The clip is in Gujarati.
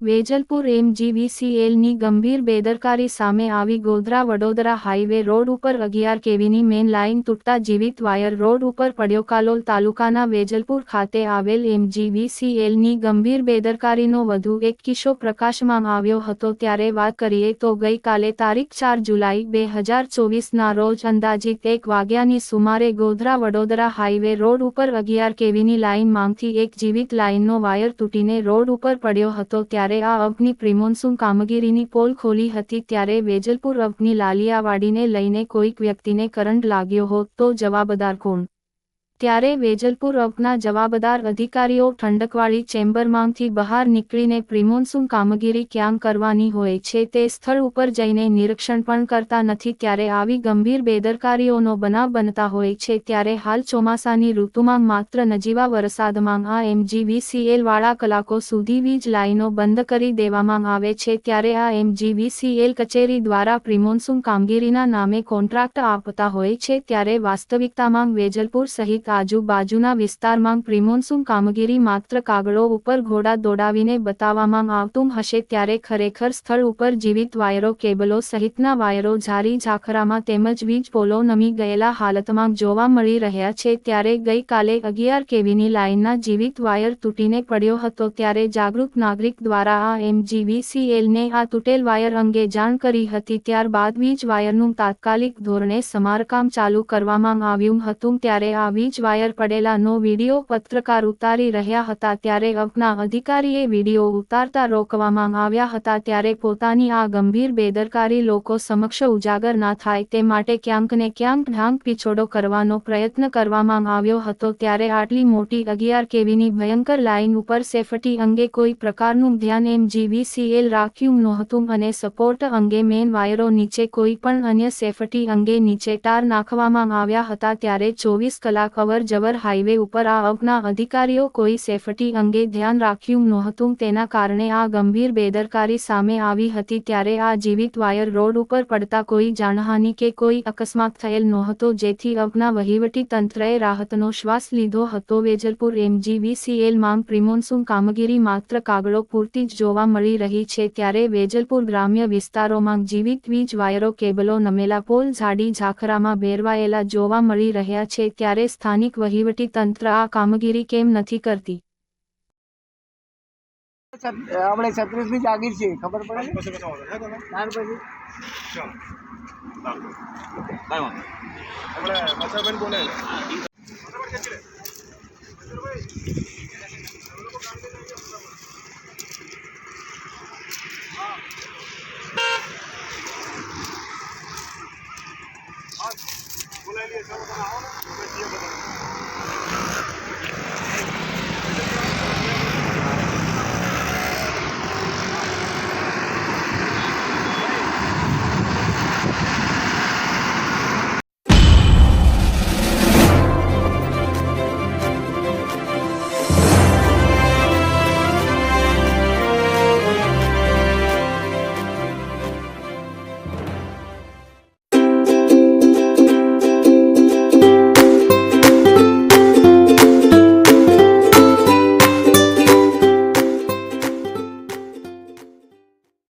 વેજલપુર એમજીવીસીએલની ગંભીર બેદરકારી સામે આવી. ગોધરા વડોદરા હાઈવે રોડ ઉપર 11 કેવીની મેન લાઇન તૂટતા જીવિત વાયર રોડ ઉપર પડ્યો. કાલોલ તાલુકાના વેજલપુર ખાતે આવેલ એમજીવીસીએલની ગંભીર બેદરકારીનો વધુ એક કિસ્સો પ્રકાશમાં આવ્યો હતો. ત્યારે વાત કરીએ તો ગઈકાલે તારીખ 4 જુલાઈ 2024ના રોજ અંદાજિત 1 વાગ્યાની સુમારે ગોધરા વડોદરા હાઈવે રોડ ઉપર 11 કેવીની લાઇનમાંથી એક જીવિત લાઇનનો વાયર તૂટીને રોડ ઉપર પડ્યો હતો. ત્યારે આ અગ્નિ પ્રિમોન્સૂન કામગીરીની પોલ ખોલી હતી ત્યારે વેજલપુર અગ્નિ લાલિયાવાડીને લઈને કોઈક વ્યક્તિને કરંટ લાગ્યો હોત તો જવાબદાર કોણ? ત્યારે વેજલપુર અગ્નિના જવાબદાર અધિકારીઓ ઠંડકવાળી ચેમ્બરમાંથી બહાર નીકળીને પ્રિમોન્સૂન કામગીરી ક્યાં કરવાની હોય છે તે સ્થળ ઉપર જઈને નિરીક્ષણ પણ કરતા નથી. ત્યારે આવી ગંભીર બેદરકારીઓનો બનાવ બનતા હોય છે. ત્યારે હાલ ચોમાસાની ઋતુમાં માત્ર નજીવા વરસાદમાં આ એમજીવીસીએલ વાળા કલાકો સુધી વીજ લાઇનો બંધ કરી દેવામાં આવે છે. ત્યારે આ એમજીવીસીએલ કચેરી દ્વારા પ્રિમોન્સૂન કામગીરીના નામે કોન્ટ્રાક્ટ આપતા હોય છે. ત્યારે વાસ્તવિકતામાં વેજલપુર સહિત આજુબાજુના વિસ્તારમાં પ્રિમોન્સૂન કામગીરી માત્ર કાગળો ઉપર ઘોડા દોડાવીને બતાવવામાં આવતું હશે. ત્યારે ખરેખર સ્થળ ઉપર જીવિત વાયરો, કેબલો સહિતના વાયરો જારી ઝાખરામાં તેમજ વીજ પોલો નમી ગયેલા હાલતમાં જોવા મળી રહ્યા છે. ત્યારે ગઈકાલે 11 કેવીની લાઇનના જીવિત વાયર તૂટીને પડ્યો હતો. ત્યારે જાગૃત નાગરિક દ્વારા આ એમજીવીસીએલને આ તૂટેલ વાયર અંગે જાણ કરી હતી. ત્યારબાદ વીજ વાયરનું તાત્કાલિક ધોરણે સમારકામ ચાલુ કરવામાં આવ્યું હતું. ત્યારે આ વીજ વાયર પડેલાનો વિડીયો પત્રકાર ઉતારી રહ્યા હતા. ત્યારે અગ્નિના અધિકારીએ વિડીયો ઉતારતા રોકવામાં આવ્યા હતા. ત્યારે પોતાની આ ગંભીર બેદરકારી લોકો સમક્ષ ઉજાગર ના થાય તે માટે ક્યાંક ને ક્યાંક ઢાંક પીછોડો કરવાનો પ્રયત્ન કરવામાં આવ્યો હતો. ત્યારે આટલી મોટી 11 કેવીની ભયંકર લાઇન ઉપર સેફટી અંગે કોઈ પ્રકારનું ધ્યાન એમજીવીસીએલ રાખ્યું નહોતું અને સપોર્ટ અંગે મેન વાયરો નીચે કોઈ પણ અન્ય સેફટી અંગે નીચે તાર નાખવામાં આવ્યા હતા. ત્યારે 24 કલાક અવર જવર હાઈવે ઉપર આ અગ્નિના અધિકારીઓ કોઈ સેફટી અંગે ધ્યાન રાખ્યું નહોતું. તેના કારણે આ ગંભીર બેદરકારી સામે આવી હતી. ત્યારે આ જીવિત વાયર રોડ ઉપર પડતા કોઈ જાનહાનિ કે કોઈ અકસ્માત થયેલ નહોતો, જેથી અગ્નિના વહીવટી તંત્રએ રાહતનો શ્વાસ લીધો હતો. વેજલપુર એમજીવીસીએલમાં પ્રિમોન્સૂન કામગીરી માત્ર કાગળો પૂરતી જ જોવા મળી રહી છે. ત્યારે વેજલપુર ગ્રામ્ય વિસ્તારોમાં જીવિત વીજ વાયરો, કેબલો, નમેલા પોલ જાડી ઝાખરામાં ભેરવાયેલા જોવા મળી રહ્યા છે. ત્યારે સ્થાનિક વહીવટી તંત્ર આ કામગીરી કેમ નથી કરતી? આપણે 36મી જાગીર છે, ખબર પડે ને? ત્યાર પછી બોલાવી લઈએ.